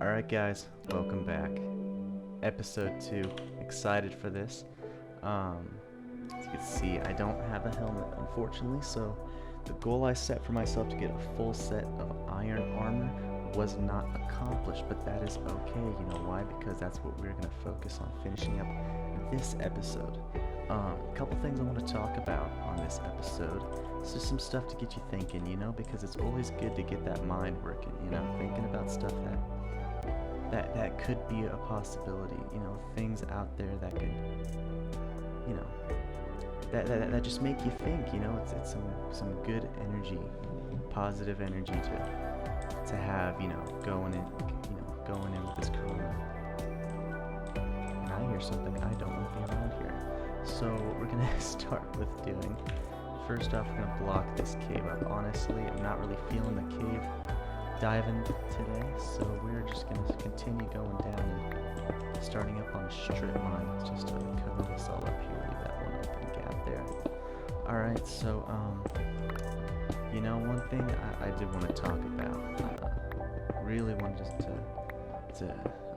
Alright guys, welcome back. Episode 2. Excited for this. As you can see, I don't have a helmet unfortunately, so the goal I set for myself to get a full set of iron armor was not accomplished, but that is okay. You know why? Because that's what we're going to focus on finishing up this episode. A couple things I want to talk about on this episode. It's just some stuff to get you thinking, because it's always good to get that mind working, thinking about stuff that could be a possibility, things out there that could, that just make you think, it's some good energy, positive energy to have, going in with this corona. And I hear something I don't want to be around here. So what we're gonna start with doing, first off, we're gonna block this cave up. Honestly, I'm not really feeling the cave diving today, so we're just gonna continue going down and starting up on a strip mine. It's just to cover this all up here, leave that one open gap there. Alright, so one thing I did want to talk about, really wanted just to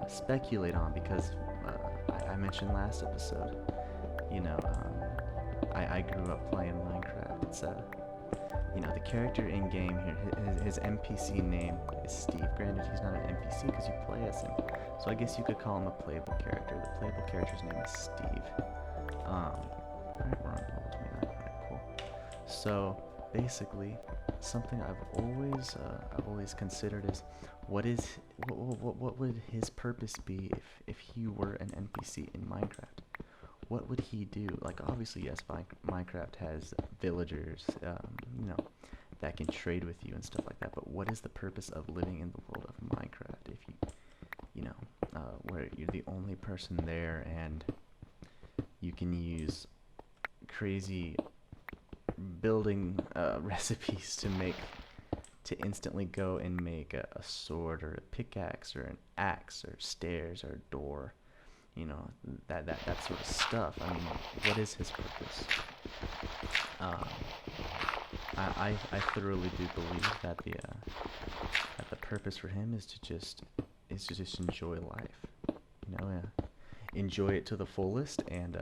speculate on, because I mentioned last episode, I grew up playing Minecraft. It's the character in game here, his NPC name is Steve. Granted, he's not an NPC because you play as him, so I guess you could call him a playable character. The playable character's name is Steve. Alright, we're on level 29. Alright, cool. So basically, something I've always considered is what would his purpose be if he were an NPC in Minecraft? What would he do? Like, obviously, yes, Minecraft has villagers, that can trade with you and stuff like that. But what is the purpose of living in the world of Minecraft if where you're the only person there and you can use crazy building recipes to instantly go and make a sword or a pickaxe or an axe or stairs or a door. That sort of stuff. I mean, what is his purpose? I thoroughly do believe that the purpose for him is to just enjoy life. Enjoy it to the fullest and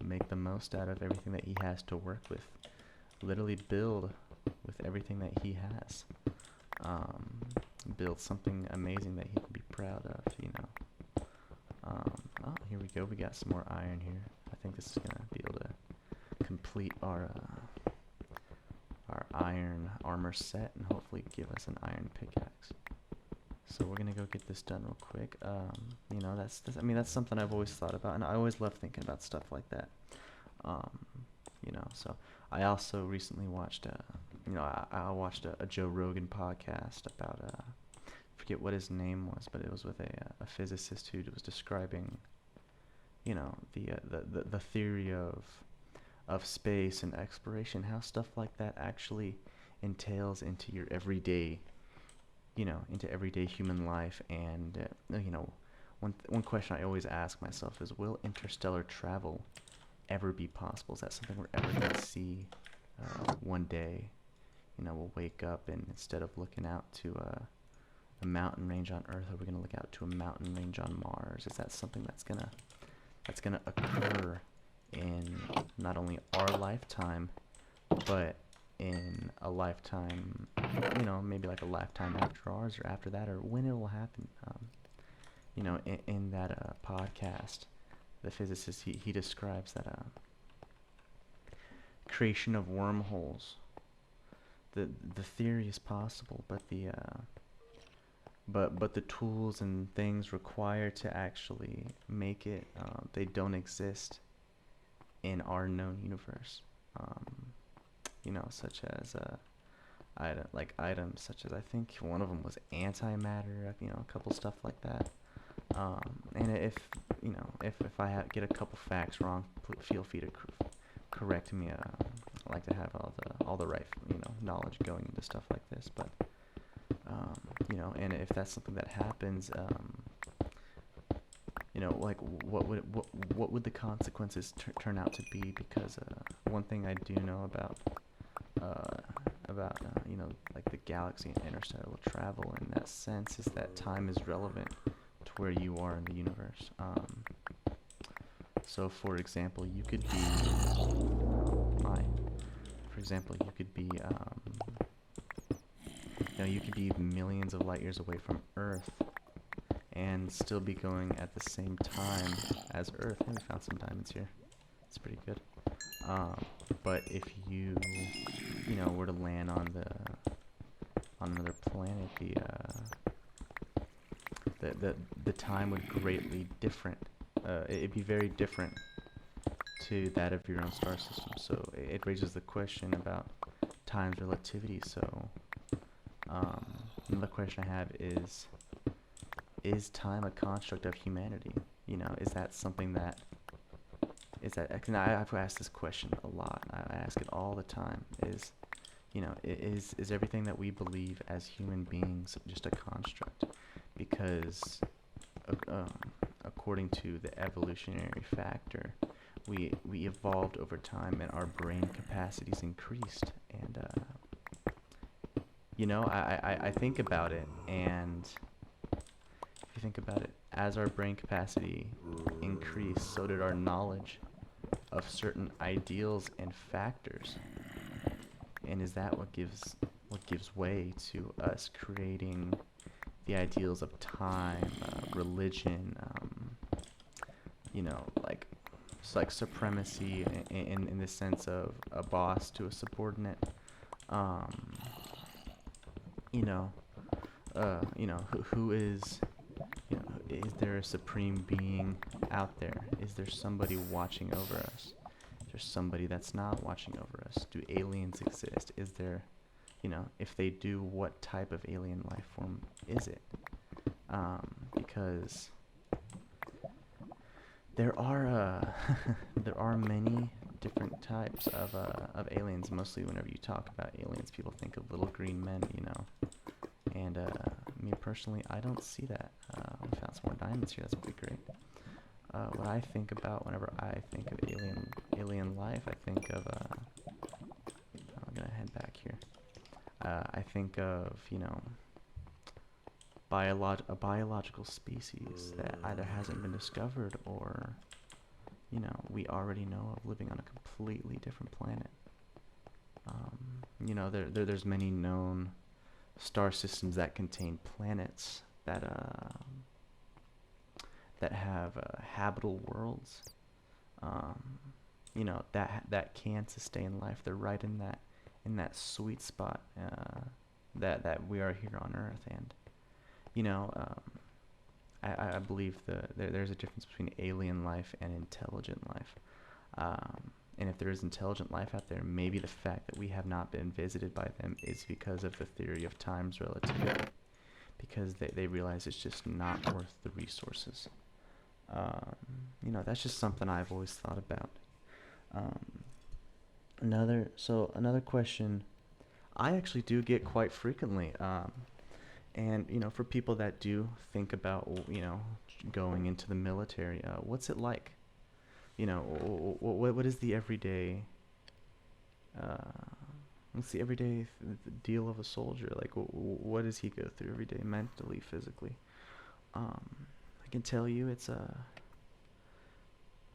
make the most out of everything that he has to work with. Literally build with everything that he has. Build something amazing that he can be proud of. Oh, here we go. We got some more iron here. I think this is gonna be able to complete our iron armor set and hopefully give us an iron pickaxe. So we're gonna go get this done real quick. That's something I've always thought about, and I always love thinking about stuff like that. So I also recently watched I watched a Joe Rogan podcast about forget what his name was, but it was with a physicist who was describing, the theory of space and exploration, how stuff like that actually entails into your everyday, into everyday human life. And one question I always ask myself is, will interstellar travel ever be possible? Is that something we're ever going to see one day? We'll wake up and instead of looking out to a mountain range on Earth, are we going to look out to a mountain range on Mars? Is that something that's gonna occur in not only our lifetime, but in a lifetime, maybe like a lifetime after ours or after that, or when it will happen? In that podcast, the physicist, he describes that creation of wormholes. The theory is possible, but the tools and things required to actually make it, they don't exist in our known universe. Such as items such as, I think one of them was antimatter, a couple stuff like that. And if I get a couple facts wrong, feel free to correct me. I like to have all the right knowledge going into stuff like this, but and if that's something that happens, what would the consequences turn out to be? Because one thing I do know about like the galaxy and interstellar travel in that sense is that time is relevant to where you are in the universe. So for example, you could be, for example, you could be, you could be millions of light years away from Earth and still be going at the same time as Earth. And we found some diamonds here. It's pretty good. But if you, were to land on another planet, the time would greatly different. It'd be very different to that of your own star system. So it raises the question about time's relativity. So another question I have is time a construct of humanity? Is that something that I've asked this question a lot. I ask it all the time. Is everything that we believe as human beings just a construct? Because according to the evolutionary factor, we evolved over time and our brain capacities increased. And I think about it, and if you think about it, as our brain capacity increased, so did our knowledge of certain ideals and factors. And is that what gives way to us creating the ideals of time, religion, like supremacy in the sense of a boss to a subordinate, who is there a supreme being out there? Is there somebody watching over us? Is there somebody that's not watching over us? Do aliens exist? Is there, if they do, what type of alien life form is it? Because there are there are many different types of aliens. Mostly whenever you talk about aliens, people think of little green men, And me personally, I don't see that. We found some more diamonds here. That's pretty great. What I think about whenever I think of alien life, I think of I'm gonna head back here. I think of a biological species that either hasn't been discovered or we already know of, living on a completely different planet. There's many known star systems that contain planets that have habitable worlds. That can sustain life. They're right in that sweet spot that we are here on Earth. And I believe there's a difference between alien life and intelligent life. And if there is intelligent life out there, maybe the fact that we have not been visited by them is because of the theory of time's relativity. Because they realize it's just not worth the resources. That's just something I've always thought about. Another question I actually do get quite frequently. And for people that do think about going into the military, what's it like? What is the everyday deal of a soldier? Like, what does he go through every day, mentally, physically? I can tell you, it's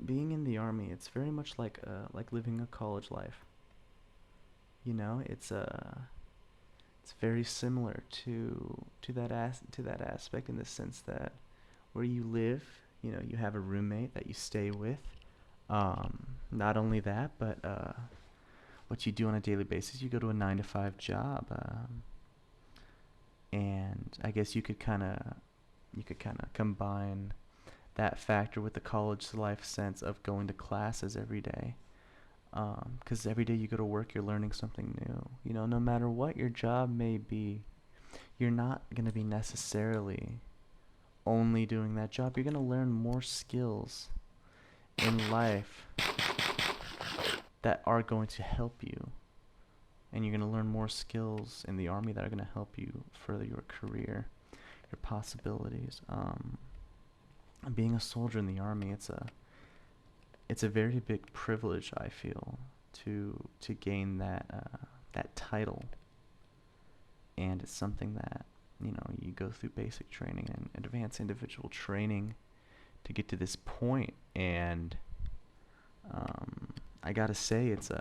being in the army. It's very much like living a college life. It's very similar to that aspect, in the sense that where you live, you have a roommate that you stay with. Not only that, but what you do on a daily basis, you go to a 9-to-5 job, and I guess you could kind of combine that factor with the college life sense of going to classes every day. Because every day you go to work, you're learning something new. No matter what your job may be, you're not going to be necessarily only doing that job. You're going to learn more skills in life that are going to help you. And you're going to learn more skills in the army that are going to help you further your career, your possibilities. Being a soldier in the army, it's a very big privilege, I feel, to gain that title. and it's something that, you know, you go through basic training and advanced individual training to get to this point. And I gotta say, it's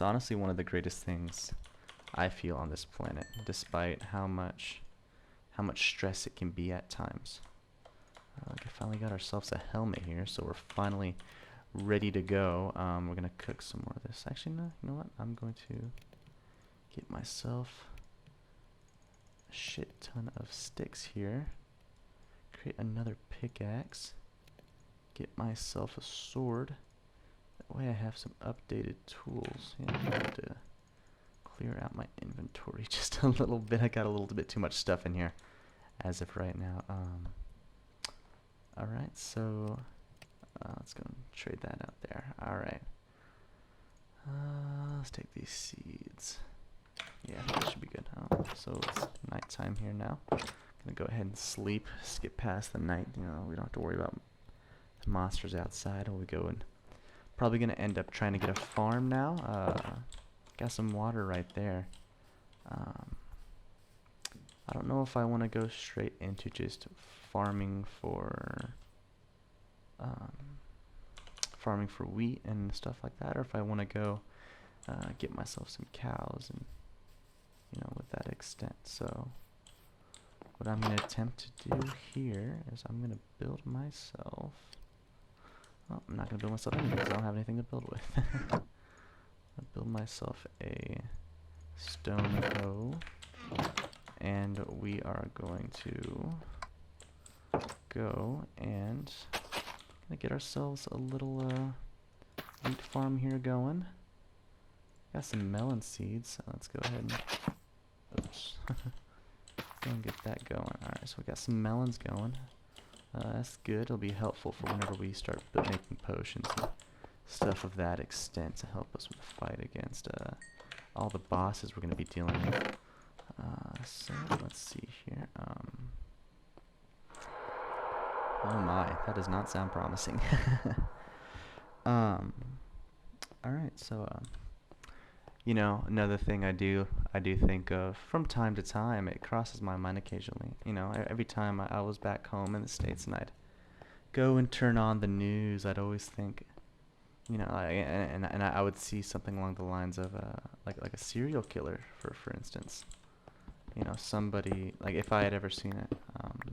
honestly one of the greatest things I feel on this planet, despite how much stress it can be at times. I finally got ourselves a helmet here, so we're finally ready to go. We're gonna cook some more of this. Actually, no, you know what? I'm going to get myself a shit ton of sticks here. Create another pickaxe. Get myself a sword. That way I have some updated tools. Yeah, I have to clear out my inventory just a little bit. I got a little bit too much stuff in here as of right now. Alright, so let's go and trade that out there. Alright. Let's take these seeds. Yeah, that should be good. So it's nighttime here now. Gonna go ahead and sleep, skip past the night. You know, we don't have to worry about the monsters outside. We go and probably gonna end up trying to get a farm now. Got some water right there. I don't know if I want to go straight into just farming for wheat and stuff like that, or if I want to go get myself some cows and, you know, with that extent. So what I'm going to attempt to do here is I'm going to build myself. Oh, I'm not going to build myself anything because I don't have anything to build with. I'll build myself a stone hoe, and we are going to go and get ourselves a little wheat farm here going. Got some melon seeds, so let's go ahead and oops. Go and get that going. Alright, so we got some melons going. That's good. It'll be helpful for whenever we start making potions and stuff of that extent to help us with the fight against all the bosses we're going to be dealing with. So let's see here. Oh my, that does not sound promising. Alright, so you know, another thing I do think of from time to time, it crosses my mind occasionally. You know, every time I was back home in the States and I'd go and turn on the news, I'd always think, you know, I would see something along the lines of like a serial killer, for instance. You know, somebody, like if I had ever seen it,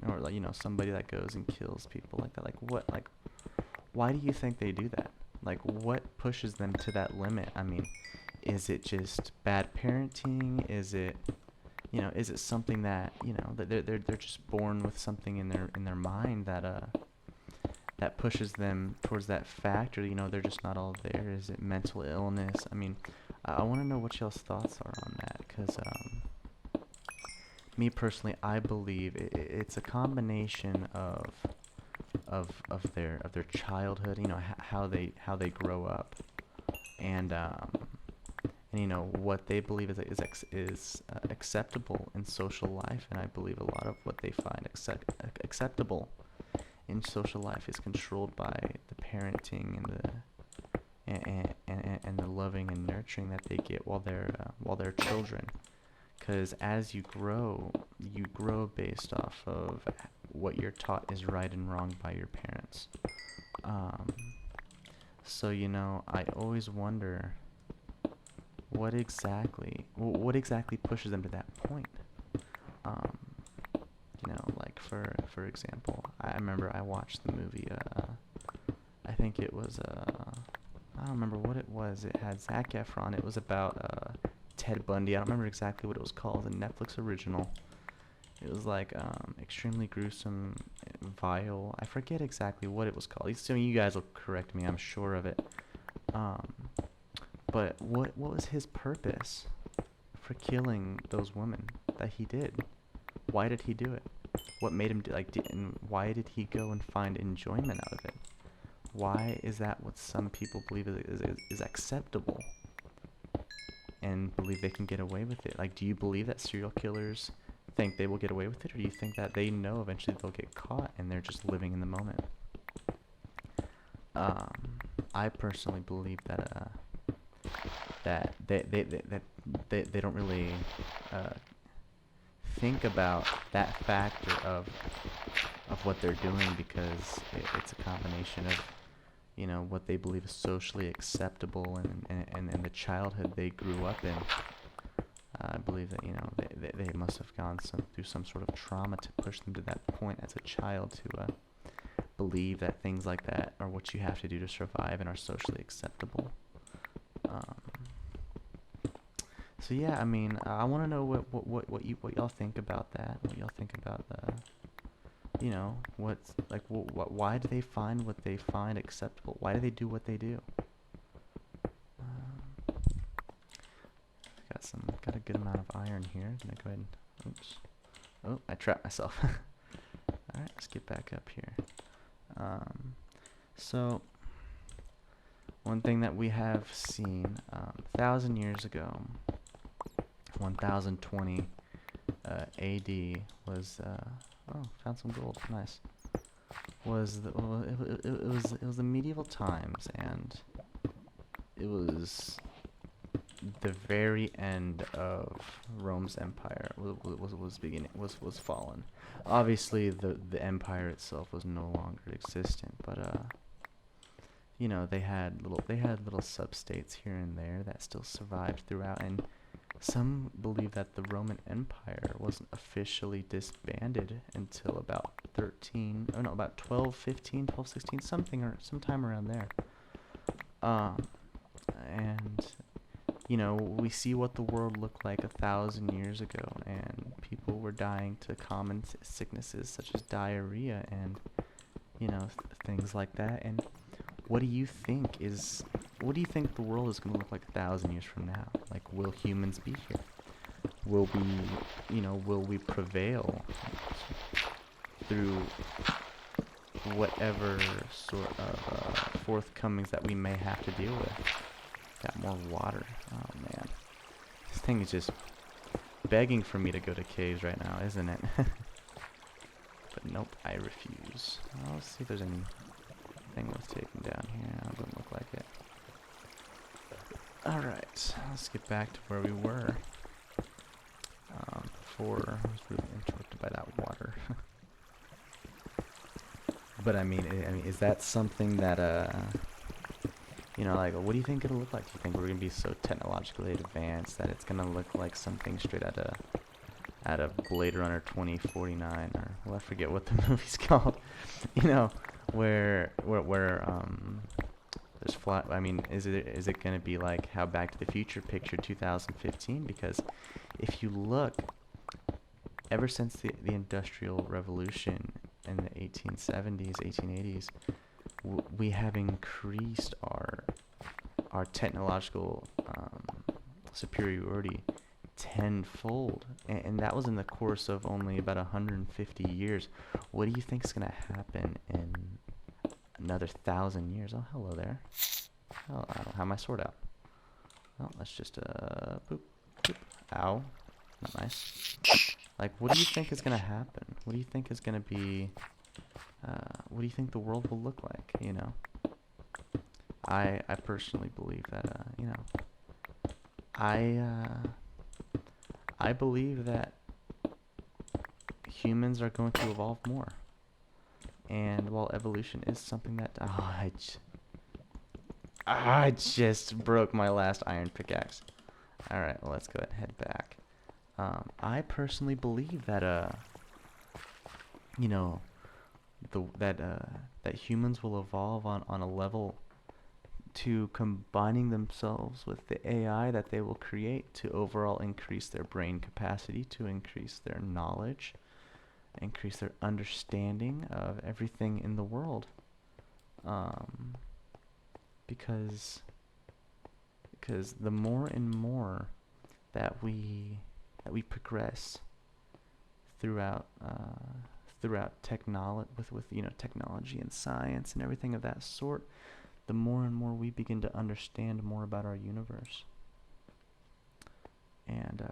or like, you know, somebody that goes and kills people like that. Like what, like, why do you think they do that? Like what pushes them to that limit? I mean, is it just bad parenting? Is it, you know, is it something that, you know, that they're just born with something in their mind that that pushes them towards that fact, or, you know, they're just not all there? Is it mental illness? I mean, I want to know what y'all's thoughts are on that, because me personally, I believe it's a combination of their childhood, you know, how they grow up, and you know what they believe is acceptable in social life, and I believe a lot of what they find acceptable in social life is controlled by the parenting and the loving and nurturing that they get while they're children. Because as you grow based off of what you're taught is right and wrong by your parents. So, you know, I always wonder what exactly pushes them to that point. You know, like for example, I remember I watched the movie. I think it was I don't remember what it was. It had Zac Efron. It was about Ted Bundy. I don't remember exactly what it was called. A Netflix original. It was like extremely gruesome, vile. I forget exactly what it was called. So you guys will correct me. I'm sure of it. But what was his purpose for killing those women that he did? Why did he do it? What made him and why did he go and find enjoyment out of it? Why is that what some people believe is acceptable and believe they can get away with it? Like, do you believe that serial killers think they will get away with it, or do you think that they know eventually they'll get caught and they're just living in the moment? I personally believe that they don't really think about that factor of what they're doing, because it's a combination of, you know, what they believe is socially acceptable, and the childhood they grew up in. I believe that, you know, they must have gone through some sort of trauma to push them to that point as a child to believe that things like that are what you have to do to survive and are socially acceptable. Um, so yeah, I mean, I want to know what y'all think about that. What y'all think about you know, what's like, why do they find what they find acceptable? Why do they do what they do? Got a good amount of iron here. Gonna go ahead and, oops. Oh, I trapped myself. Alright, let's get back up here. So, one thing that we have seen 1,000 years ago, 1020 AD was, oh, found some gold, nice. It was the medieval times, and it was the very end of Rome's empire was fallen. Obviously, the empire itself was no longer existent, but you know, they had little sub-states here and there that still survived throughout, and some believe that the Roman Empire wasn't officially disbanded until about 1216, sometime around there. And you know, we see what the world looked like 1,000 years ago, and people were dying to common sicknesses such as diarrhea and, you know, things like that. And what do you think the world is going to look like 1,000 years from now? Like, will humans be here? Will we prevail through whatever sort of forthcomings that we may have to deal with? Got more water. Oh man, this thing is just begging for me to go to caves right now, isn't it? But nope, I refuse. Let's see if there's anything worth taking down here. No, it doesn't look like it. Alright, let's get back to where we were before I was really interrupted by that water. But I mean, is that something that you know, like, what do you think it'll look like? Do you think we're gonna be so technologically advanced that it's gonna look like something straight out of Blade Runner 2049, or, well, I forget what the movie's called. You know, where there's flat. I mean, is it gonna be like how Back to the Future pictured 2015? Because if you look, ever since the Industrial Revolution in the 1870s, 1880s, we have increased our technological superiority tenfold, and that was in the course of only about 150 years. What do you think is going to happen in another 1,000 years? Oh, hello there. Oh, I don't have my sword out. Well, let's just boop, boop. Ow, not nice. Like, what do you think is going to happen? What do you think is going to be? What do you think the world will look like? You know, I personally believe that you know, I believe that humans are going to evolve more, and while evolution is something that I just broke my last iron pickaxe. All right, well, let's go ahead and head back. I personally believe that you know, that humans will evolve on a level to combining themselves with the AI that they will create to overall increase their brain capacity, to increase their knowledge, increase their understanding of everything in the world. Because the more and more that we progress throughout technology, with you know, technology and science and everything of that sort, the more and more we begin to understand more about our universe. And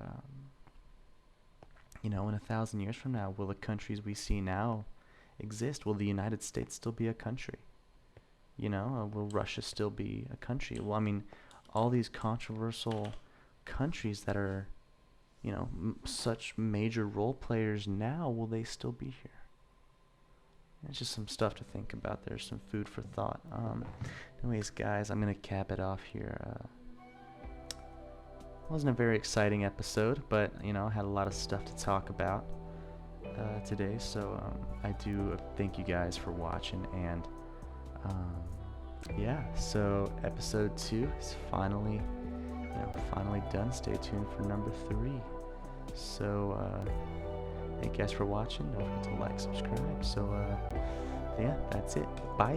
you know, in 1,000 years from now, will the countries we see now exist? Will the United States still be a country? You know, will Russia still be a country? Well, I mean, all these controversial countries that are such major role players now, will they still be here? It's just some stuff to think about. There's some food for thought. Anyways, guys, I'm gonna cap it off here. Wasn't a very exciting episode, but I had a lot of stuff to talk about today. So I do thank you guys for watching, and yeah. So episode 2 is finally done. Stay tuned for number 3. So thank you guys for watching. Don't forget to like, subscribe. So yeah, that's it. Bye.